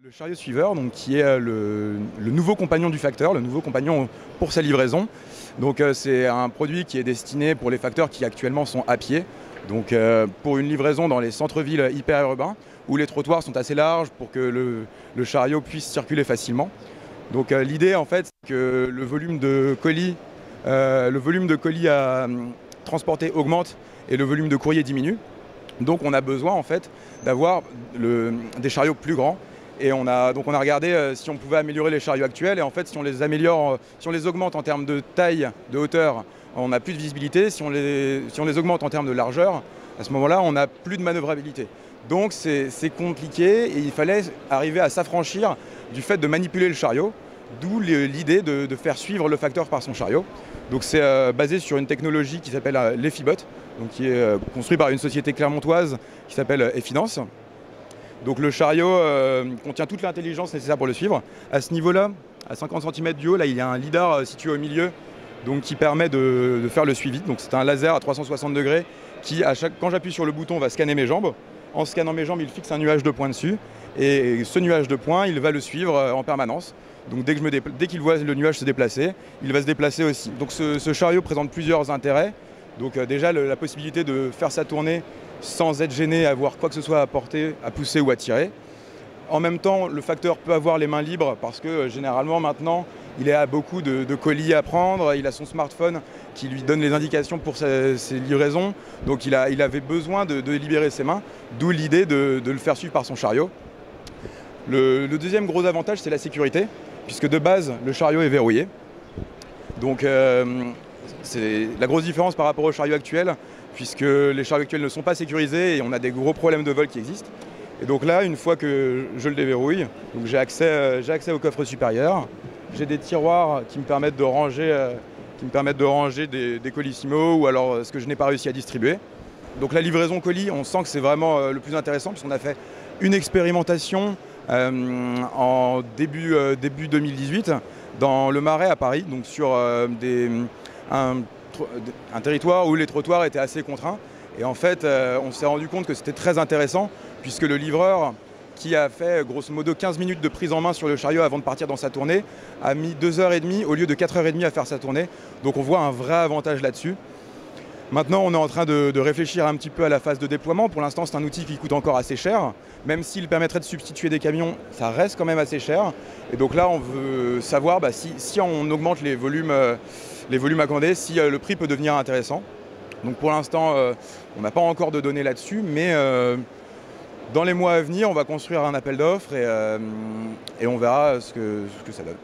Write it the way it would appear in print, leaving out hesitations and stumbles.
Le chariot suiveur, donc, qui est le nouveau compagnon du facteur, le nouveau compagnon pour sa livraison. Donc c'est un produit qui est destiné pour les facteurs qui actuellement sont à pied. Donc pour une livraison dans les centres-villes hyper urbains où les trottoirs sont assez larges pour que le chariot puisse circuler facilement. Donc l'idée en fait c'est que le volume de colis à transporter augmente et le volume de courrier diminue. Donc on a besoin en fait d'avoir des chariots plus grands. Et on a regardé si on pouvait améliorer les chariots actuels. Et en fait, si on les améliore, si on les augmente en termes de taille, de hauteur, on n'a plus de visibilité. Si on les augmente en termes de largeur, à ce moment-là, on n'a plus de manœuvrabilité. Donc c'est compliqué et il fallait arriver à s'affranchir du fait de manipuler le chariot, d'où l'idée de faire suivre le facteur par son chariot. Donc c'est basé sur une technologie qui s'appelle l'Effibot, donc qui est construit par une société clermontoise qui s'appelle Effinance. Donc le chariot contient toute l'intelligence nécessaire pour le suivre. À ce niveau-là, à 50 cm du haut, là, il y a un lidar situé au milieu donc, qui permet de faire le suivi. Donc c'est un laser à 360 degrés qui, quand j'appuie sur le bouton, va scanner mes jambes. En scannant mes jambes, il fixe un nuage de points dessus. Et ce nuage de points, il va le suivre en permanence. Donc dès qu'il voit le nuage se déplacer, il va se déplacer aussi. Donc ce chariot présente plusieurs intérêts. Donc déjà la possibilité de faire sa tournée sans être gêné à avoir quoi que ce soit à porter, à pousser ou à tirer. En même temps, le facteur peut avoir les mains libres parce que généralement maintenant, il a beaucoup de colis à prendre, il a son smartphone qui lui donne les indications pour ses livraisons. Donc il avait besoin de libérer ses mains, d'où l'idée de le faire suivre par son chariot. Le deuxième gros avantage, c'est la sécurité, puisque de base, le chariot est verrouillé. Donc c'est la grosse différence par rapport au chariot actuel, puisque les chariots actuels ne sont pas sécurisés et on a des gros problèmes de vol qui existent. Et donc là, une fois que je le déverrouille, j'ai accès au coffre supérieur. J'ai des tiroirs qui me permettent de ranger des colissimo ou alors ce que je n'ai pas réussi à distribuer. Donc la livraison colis, on sent que c'est vraiment le plus intéressant, puisqu'on a fait une expérimentation en début 2018 dans le Marais à Paris, donc sur un territoire où les trottoirs étaient assez contraints. Et en fait, on s'est rendu compte que c'était très intéressant puisque le livreur, qui a fait grosso modo 15 minutes de prise en main sur le chariot avant de partir dans sa tournée, a mis 2h30 au lieu de 4h30 à faire sa tournée. Donc on voit un vrai avantage là-dessus. Maintenant, on est en train de réfléchir un petit peu à la phase de déploiement. Pour l'instant, c'est un outil qui coûte encore assez cher. Même s'il permettrait de substituer des camions, ça reste quand même assez cher. Et donc là, on veut savoir si on augmente les volumes à commander, si le prix peut devenir intéressant. Donc pour l'instant, on n'a pas encore de données là-dessus, mais dans les mois à venir, on va construire un appel d'offres et on verra ce que ça donne.